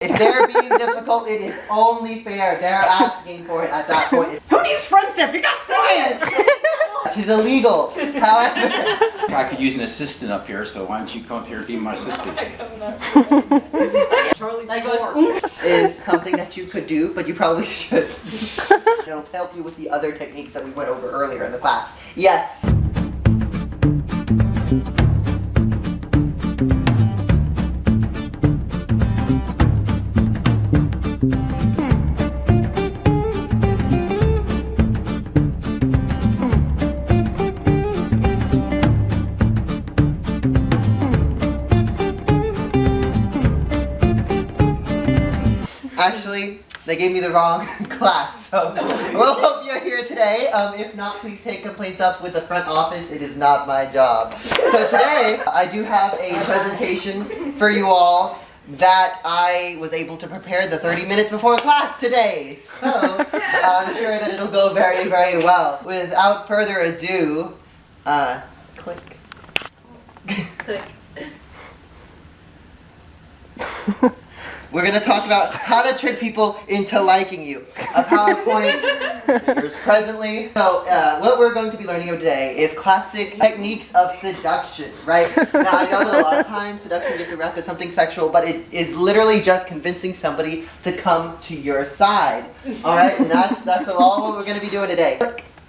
If they're being difficult, it is only fair. They're asking for it at that point. Who needs friendship? You got science! It is illegal. However, I could use an assistant up here, so why don't you come up here and be my assistant? Charlie's Like door. is something that you could do, but you probably should. It'll help you with the other techniques that we went over earlier in the class. Yes. Actually, they gave me the wrong class, so we'll hope you're here today. If not, please take complaints up with the front office. It is not my job. So today, I do have a presentation for you all that I was able to prepare the 30 minutes before class today. So I'm sure that it'll go very, very well. Without further ado, click. Click. We're going to talk about how to trick people into liking you. A PowerPoint is presently. So what we're going to be learning today is classic techniques of seduction, right? Now I know that a lot of times seduction gets wrapped as something sexual, but it is literally just convincing somebody to come to your side. All right, and that's all what we're going to be doing today.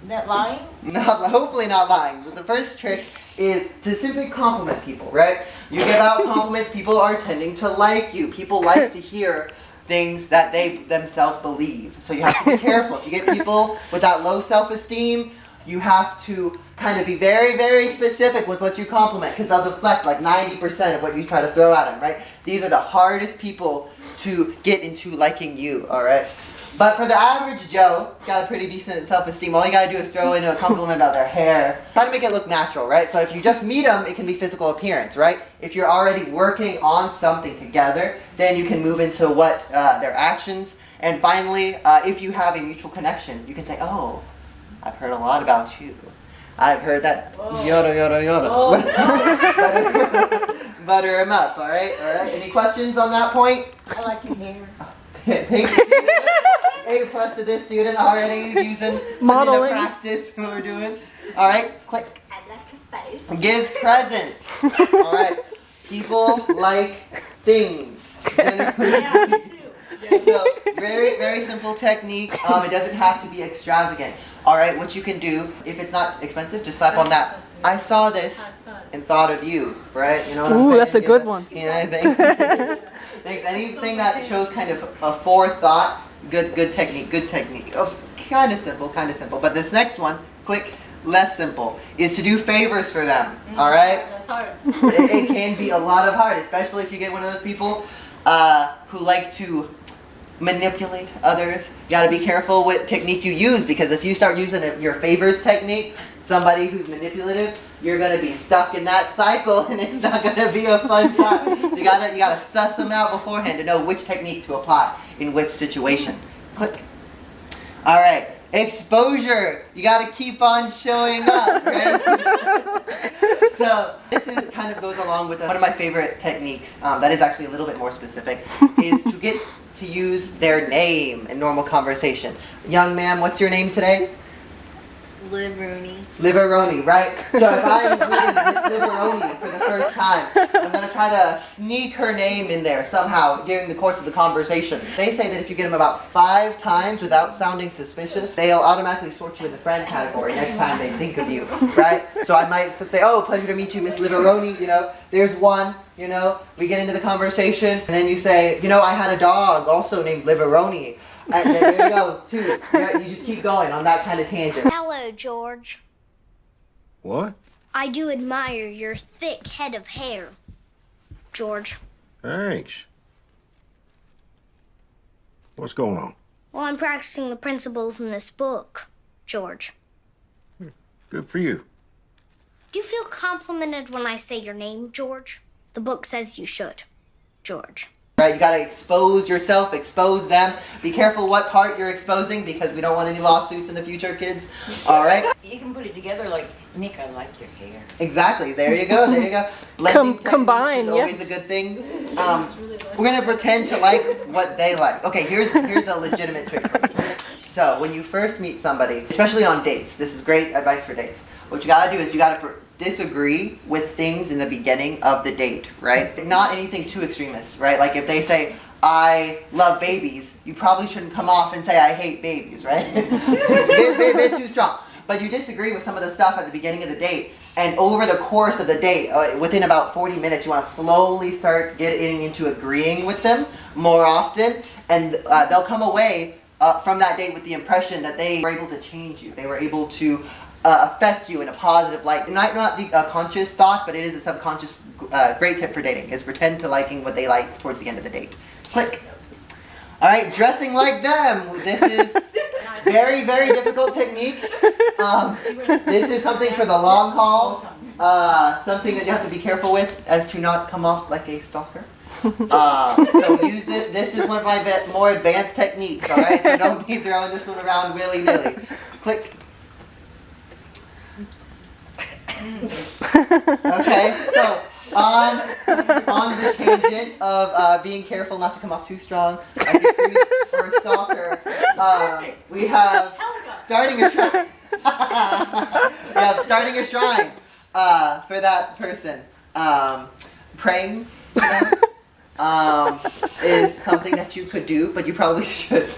That lying? Hopefully not lying. But the first trick is to simply compliment people, right? You give out compliments, people are tending to like you. People like to hear things that they themselves believe. So you have to be careful. If you get people with that low self-esteem, you have to kind of be very, very specific with what you compliment, because they'll deflect like 90% of what you try to throw at them, right? These are the hardest people to get into liking you, all right? But for the average Joe, got a pretty decent self-esteem, all you gotta do is throw in a compliment about their hair. Try to make it look natural, right? So if you just meet them, it can be physical appearance, right? If you're already working on something together, then you can move into what their actions. And finally, if you have a mutual connection, you can say, oh, I've heard a lot about you. I've heard that yoda, yoda, yoda. Oh, Butter him up, all right? All right. Any questions on that point? I like your hair. Thank you. A+ to this student already using Modeling. into practice what we're doing. All right, click. I like your face. Give presents. All right, people like things. Yeah, me too. So very, very simple technique. It doesn't have to be extravagant. All right, what you can do, if it's not expensive, just slap on that. I saw this and thought of you, right? You know what I'm saying? Ooh, that's a Give good it- one. You know, thanks. Anything that shows kind of a forethought, good technique, good technique. Oh, kind of simple. But this next one, click, less simple, is to do favors for them. All right? That's hard. It can be a lot of hard, especially if you get one of those people who like to manipulate others. You gotta be careful what technique you use, because if you start using your favors technique, somebody who's manipulative, you're gonna be stuck in that cycle, and it's not gonna be a fun time. So you gotta suss them out beforehand to know which technique to apply in which situation. Click. All right, exposure. You gotta keep on showing up, right? So this is kind of goes along with one of my favorite techniques. That is actually a little bit more specific. Is to get to use their name in normal conversation. Young man, what's your name today? Liv Rooney. Liveroni, right? So if I'm meeting Miss Liveroni for the first time, I'm going to try to sneak her name in there somehow during the course of the conversation. They say that if you get them about 5 times without sounding suspicious, they'll automatically sort you in the friend category next time they think of you, right? So I might say, oh, pleasure to meet you, Miss Liveroni, you know, there's one, you know, we get into the conversation, and then you say, you know, I had a dog also named Liveroni. And there you go, 2. Yeah, you just keep going on that kind of tangent. Hello, George. What? I do admire your thick head of hair, George. Thanks. What's going on? Well, I'm practicing the principles in this book, George. Good for you. Do you feel complimented when I say your name, George? The book says you should, George. Right, you gotta expose yourself, expose them. Be careful what part you're exposing, because we don't want any lawsuits in the future, kids. All right? You can put it together like, Nick, I like your hair. Exactly. There you go. There you go. Blending techniques Combine, is always yes. a good thing. We're gonna pretend to like what they like. Okay, here's a legitimate trick for you. So when you first meet somebody, especially on dates, this is great advice for dates. What you gotta do is you gotta disagree with things in the beginning of the date, right? Not anything too extremist, right? Like if they say, I love babies, you probably shouldn't come off and say, I hate babies, right? bit too strong. But you disagree with some of the stuff at the beginning of the date, and over the course of the date, within about 40 minutes, you want to slowly start getting into agreeing with them more often, and they'll come away from that date with the impression that they were able to change you. They were able to affect you in a positive light. It might not be a conscious thought, but it is a subconscious great tip for dating, is pretend to liking what they like towards the end of the date. Click. All right, dressing like them. This is very, very difficult technique. This is something for the long haul. Something that you have to be careful with, as to not come off like a stalker. So use it. This is one of my more advanced techniques. All right, so don't be throwing this one around willy-nilly. Click. Okay, so on the tangent of being careful not to come off too strong, like a creep or a stalker, we have starting a shrine. We have starting a shrine for that person. Praying, is something that you could do, but you probably should.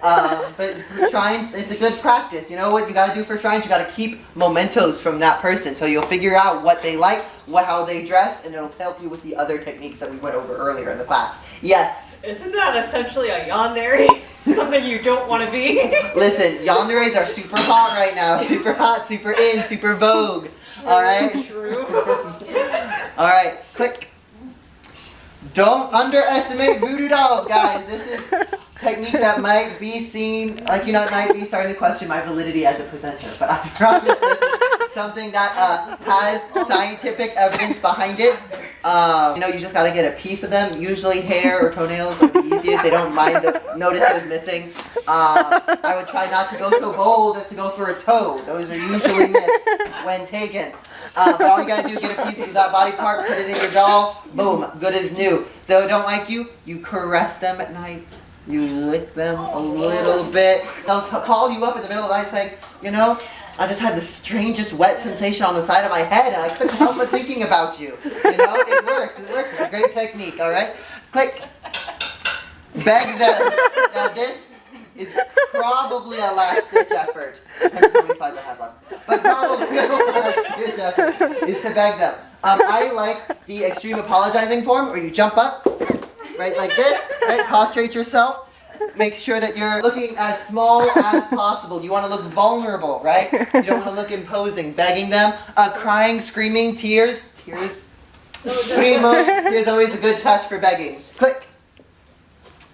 But shrines, it's a good practice. You know what you gotta do for shrines? You gotta keep mementos from that person. So you'll figure out what they like, how they dress, and it'll help you with the other techniques that we went over earlier in the class. Yes? Isn't that essentially a yandere? Something you don't want to be? Listen, yanderes are super hot right now. Super hot, super in, super vogue. Alright? True. Alright, click. Don't underestimate voodoo dolls, guys. This is technique that might be seen, like, you know, it might be starting to question my validity as a presenter, but I promise it's something that has scientific evidence behind it. You know, you just gotta get a piece of them. Usually hair or toenails are the easiest. They don't mind notice those missing. I would try not to go so bold as to go for a toe. Those are usually missed when taken. But all you gotta do is get a piece of that body part, put it in your doll, boom, good as new. Though don't like you, you caress them at night. You lick them a little bit. They'll call you up in the middle of the night saying, you know, I just had the strangest wet sensation on the side of my head and I couldn't help but thinking about you. You know, it works. It's a great technique, all right? Click. Beg them. Now this is probably a last-ditch effort. Depends on how many slides I have left. But probably a last-ditch effort is to beg them. I like the extreme apologizing form where you jump up, right, like this, right, prostrate yourself. Make sure that you're looking as small as possible. You want to look vulnerable, right? You don't want to look imposing. Begging them, crying, screaming, tears. Tears. Screamo. Tears always a good touch for begging. Click.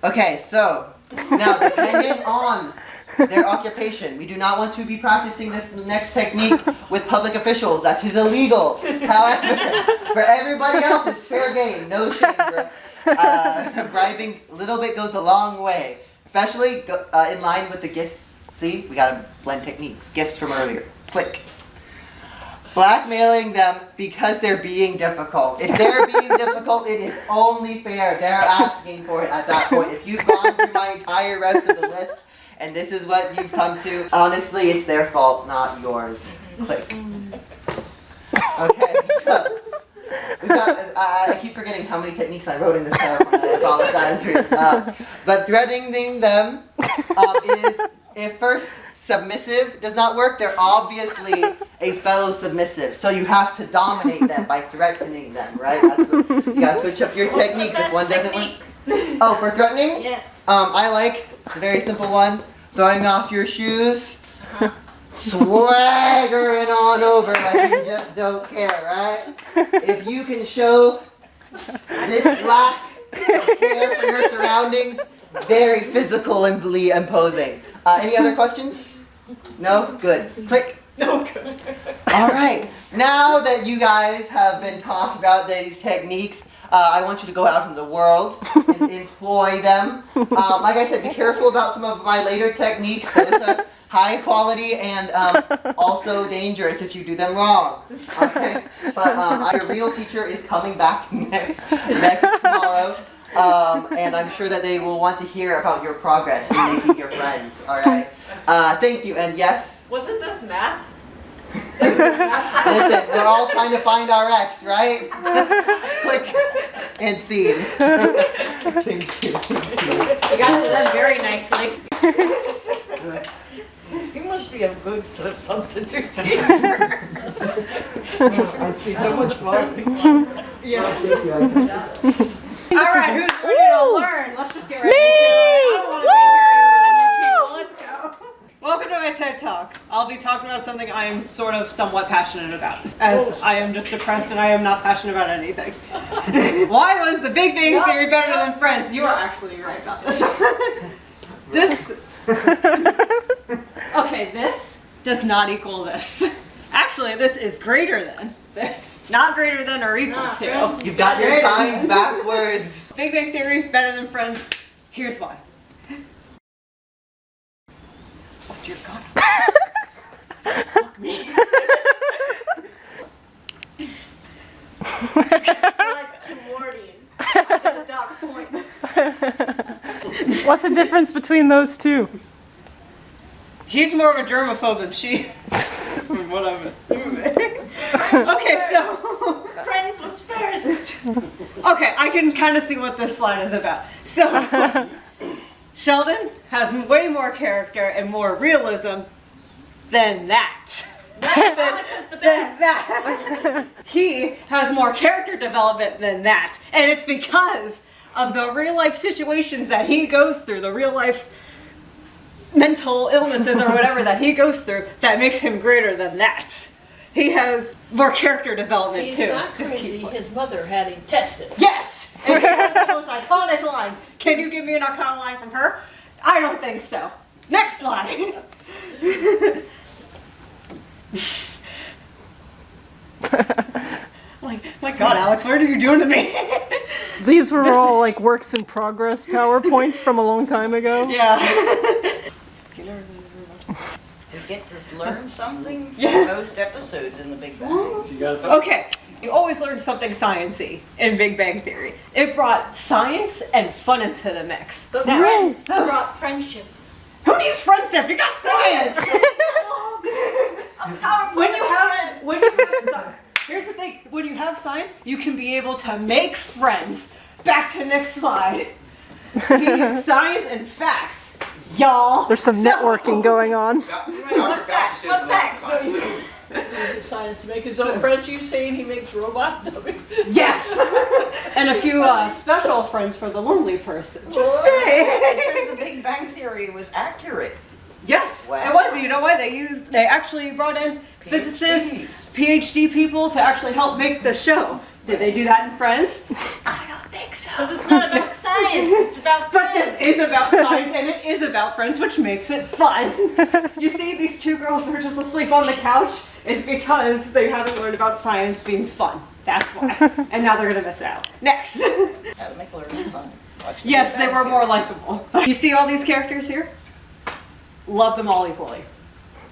Okay, so now depending on their occupation, we do not want to be practicing this next technique with public officials. That is illegal. However, for everybody else, it's fair game. No shame. Bribing a little bit goes a long way, especially in line with the gifts. See, we gotta blend techniques. Gifts from earlier. Click. Blackmailing them because they're being difficult. If they're being difficult, it is only fair. They're asking for it at that point. If you've gone through my entire rest of the list and this is what you've come to, honestly, it's their fault, not yours. Click. Okay, so I keep forgetting how many techniques I wrote in this PowerPoint. I apologize. But threatening them is, if first submissive does not work, they're obviously a fellow submissive. So you have to dominate them by threatening them, right? You gotta switch up your techniques if one doesn't work. Oh, for threatening? Yes. I like, it's a very simple one, throwing off your shoes. Swaggering on over like you just don't care, right? If you can show this lack of care for your surroundings, very physical and imposing. Any other questions? No? Good. Click. No good. Alright, now that you guys have been talking about these techniques, I want you to go out in the world and employ them. Like I said, be careful about some of my later techniques. Those are high quality and also dangerous if you do them wrong. Okay, but your real teacher is coming back next tomorrow, and I'm sure that they will want to hear about your progress in making your friends. All right. Thank you. And yes. Wasn't this math? Listen, we're all trying to find our ex, right? Click and scene. Thank you. You guys did that very nicely. You must be a good substitute teacher. Must be so much fun. Yes. All right, who's ready to learn? Let's just get right into it. I don't want to be here more than you people. Let's go. Welcome to my TED Talk. I'll be talking about something I am sort of somewhat passionate about, as I am just depressed and I am not passionate about anything. Why was The Big Bang Theory better than Friends? You are actually right about this. Okay, this does not equal this. Actually, this is greater than this. Not greater than or equal to. You've got your signs backwards. Big Bang Theory, better than Friends. Here's why. Oh dear God. Fuck me. Slides to Morty. I get dock points. What's the difference between those two? He's more of a germaphobe than she is, from what I'm assuming. Okay, so Friends was first. Okay, I can kind of see what this slide is about. So Sheldon has way more character and more realism than that. Monica's the best. That. He has more character development than that. And it's because of the real life situations that he goes through, the real life mental illnesses or whatever that he goes through that makes him greater than that. He has more character development He's too. not Just crazy. keep His mother had him tested. Yes! And he has the most iconic line. Can you give me an iconic line from her? I don't think so. Next slide. My God, Alex, what are you doing to me? These were all like works in progress PowerPoints from a long time ago. Yeah. We get to learn something Yeah. from most episodes in The Big Bang. Okay, you always learn something sciencey in Big Bang Theory. It brought science and fun into the mix. But Now, Friends brought friendship. who needs friendship? You got science. Here's the thing: when you have science, you can be able to make friends. Back to next slide. You use science and facts, y'all. There's some networking going on. What facts? Science to make his own friends. You saying he makes robot dummies? Yes. And a few special friends for the lonely person. Just It saying. says The Big Bang Theory was accurate. Yes, Wow. it was. You know what? They actually brought in physicists, PhD people to actually help make the show. Did they do that in Friends? I don't think so. Because it's not about science. It's about But this is about science and it is about friends, which makes it fun. You see, these two girls are just asleep on the couch. It's because they haven't learned about science being fun. That's why. And now they're gonna miss out. Next. How to make learning fun. Watch The Yes, Big they Bang were Theory. more likable. You see all these characters here? Love them all equally.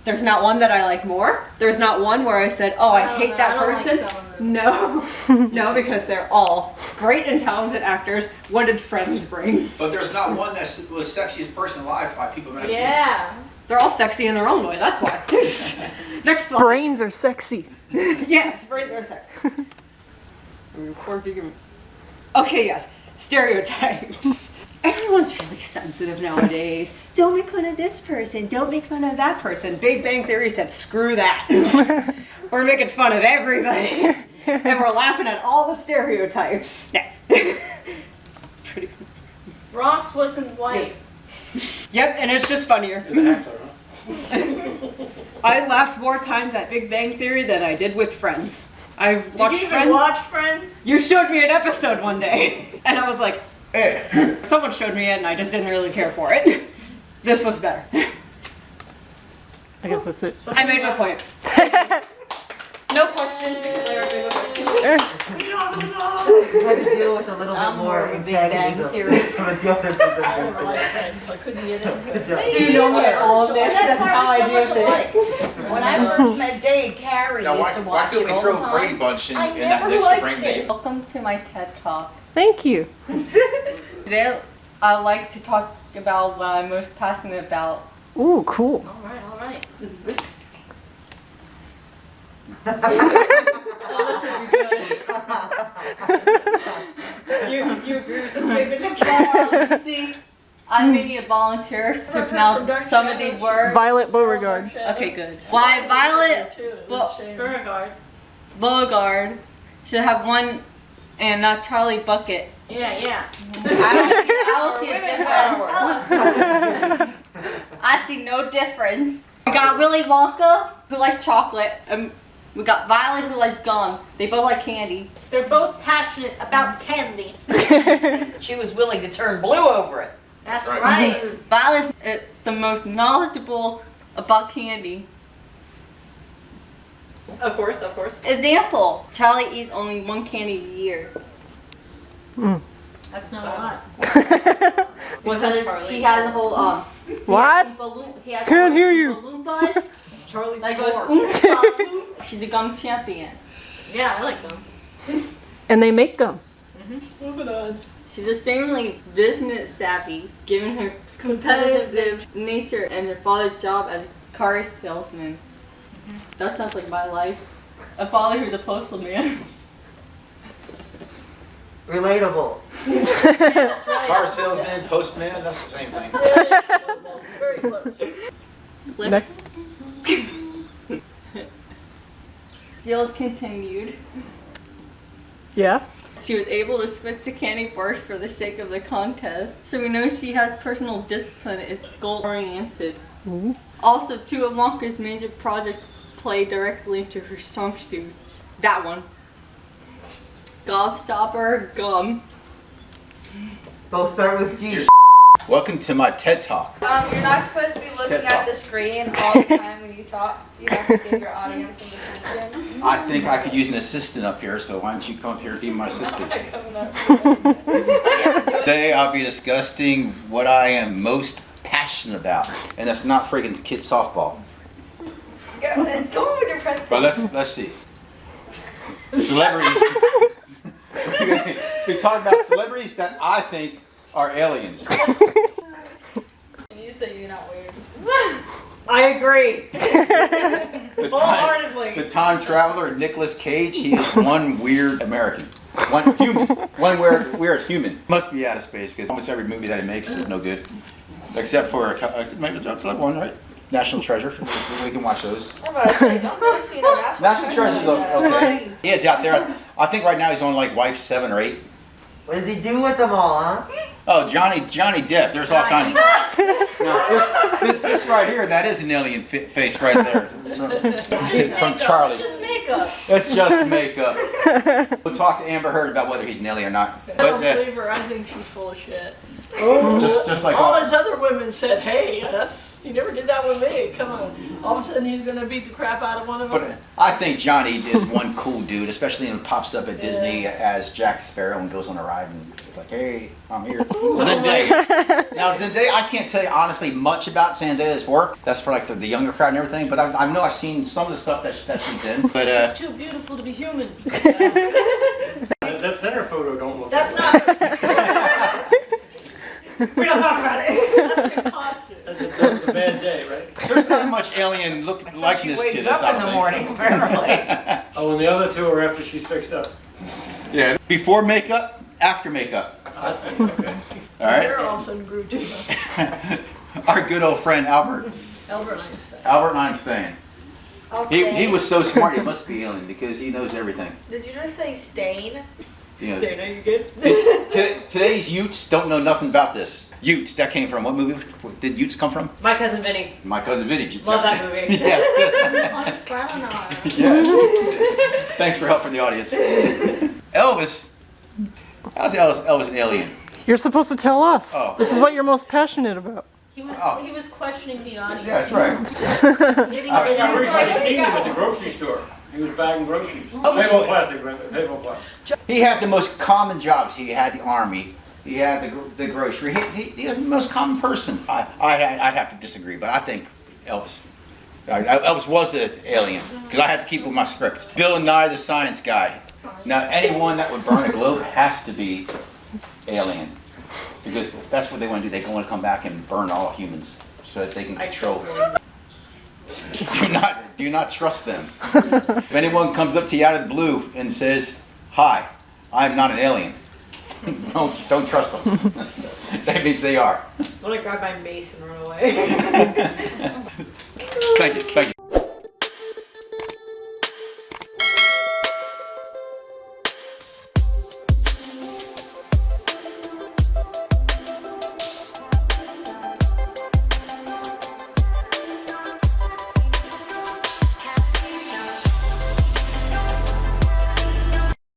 There's not one that I like more. There's not one where I said, oh, I hate that I don't like person. some of them. No. No, because they're all great and talented actors. What did Friends bring? But there's not one that was sexiest person alive by people that I've seen. Yeah. They're all sexy in their own way, that's why. Next slide. Brains are sexy. Yes, brains are sexy. Okay, yes. Stereotypes. Everyone's really sensitive nowadays. Don't make fun of this person. Don't make fun of that person. Big Bang Theory said, screw that. We're making fun of everybody. And we're laughing at all the stereotypes. Next. Pretty cool. Ross wasn't white. Yes. Yep, and it's just funnier. I laughed more times at Big Bang Theory than I did with Friends. I've watched Did you Friends. even watch Friends? You showed me an episode one day, and I was like, eh. Someone showed me it, and I just didn't really care for it. This was better. I guess that's it. I made my point. No question. Declare big old fan. You had to deal with a little bit I'm more more of a Big Bang antagonism Theory. from the other I never liked Friends. I couldn't get into it. Good job. Do you know me at all of this? That's why how I we're do so much things. alike. When I first met Dave, Carrie Now, used to watch could it we all throw the Brady time. Bunch in I that never mix to liked bring it. the Welcome to my TED Talk. Thank you. Today I like to talk about what I'm most passionate about. Ooh, cool. All right. Oh, this would be good. You agree with the statement? See, I'm maybe a volunteer to pronounce some of these words. Violet Beauregard. Okay, good. Why Violet Beauregard should have one and not Charlie Bucket. Yeah. I don't see a difference. I see no difference. We got Willy Wonka, who likes chocolate, and we got Violet, who likes gum. They both like candy. They're both passionate about candy. She was willing to turn blue over it. That's Right. right. Violet is the most knowledgeable about candy. Of course. Example, Charlie eats only one candy a year. That's not a lot. What's that, Because Charlie? he has a whole What? balloon. He has Can't a hear you. balloon buzz. Charlie's That goes bored. oom. She's a gum champion. Yeah, I like them. And they make gum. Moving on. She's extremely business savvy, given her competitive nature and her father's job as a car salesman. That sounds like my life. A father who's a postal man. Relatable. That's right. car salesman, postman, that's the same thing. Very close. Flip. Skills continued. Yeah. She was able to switch to candy bars for the sake of the contest, so we know she has personal discipline and is goal-oriented. Ooh. Also, two of Wonka's major projects play directly into her strong suits. That one. Gobstopper Gum. Both start with G. Welcome to my TED Talk. You're not supposed to be looking TED Talk. at the screen all the time when you talk. You have to give your audience some attention. I think I could use an assistant up here, so why don't you come up here and be my assistant? Today I'll be discussing what I am most passionate about, and that's not friggin' kid softball. Go on with your presentation. But let's see. Celebrities. We talk about celebrities that I think are aliens. You say you're not weird. I agree. The Wholeheartedly. time traveler Nicolas Cage, he is one weird American. One human. One weird human. Must be out of space because almost every movie that he makes is no good. Except for maybe one, right? National Treasure. We can watch those. I'm about to say, don't really see the National Treasure's okay. He is out there. I think right now he's on like wife 7 or 8. What does he do with them all, huh? Oh, Johnny Depp. There's all kinds of. No, this right here, that is an alien face right there. From Charlie. Just makeup. It's just makeup. We'll talk to Amber Heard about whether he's an alien or not. I don't But believe her. I think she's full of shit. just like All his other women said, hey, he never did that with me. Come on. All of a sudden he's going to beat the crap out of one of them. But I think Johnny is one cool dude, especially when he pops up at Disney as Jack Sparrow and goes on a ride and it's like, hey, I'm here. Zendaya. Now Zendaya, I can't tell you honestly much about Zendaya's work. That's for like the younger crowd and everything. But I know I've seen some of the stuff that she's in. But She's too beautiful to be human. That center photo don't look. That's not. We don't talk about it. That's her costume. That's a bad day, right? there's not much alien likeness to this. I don't think. apparently. Oh, and the other two are after she's fixed up. Yeah. Before makeup, after makeup. I see. Okay. All right. Hair all of a sudden grew too much. Our good old friend Albert Albert Einstein. He was so smart he must be alien because he knows everything. Did you just say stain? You know, Dana, you good? today's Utes don't know nothing about this. Utes, that came from what movie did Utes come from? My cousin Vinny. My Cousin Vinny. Love that movie. Yes. Yes. Thanks for helping the audience. Elvis. How's Elvis an alien? You're supposed to tell us. Oh. This is what you're most passionate about. He was Oh. he was questioning the audience. Yeah, that's right. I already seen him at the grocery store. He was bagging groceries. Elvis Table was- plastic, right there, table plastic. He had the most common jobs. He had the army. He had the grocery. He was the most common person. I'd have to disagree, but I think Elvis. Elvis was the alien because I had to keep with my script. Bill Nye the Science Guy. Now anyone that would burn a globe has to be alien because that's what they want to do. They want to come back and burn all humans so that they can control. Do not trust them. If anyone comes up to you out of the blue and says, "Hi, I'm not an alien," don't trust them. That means they are. That's when I grab my mace and run away. Thank you.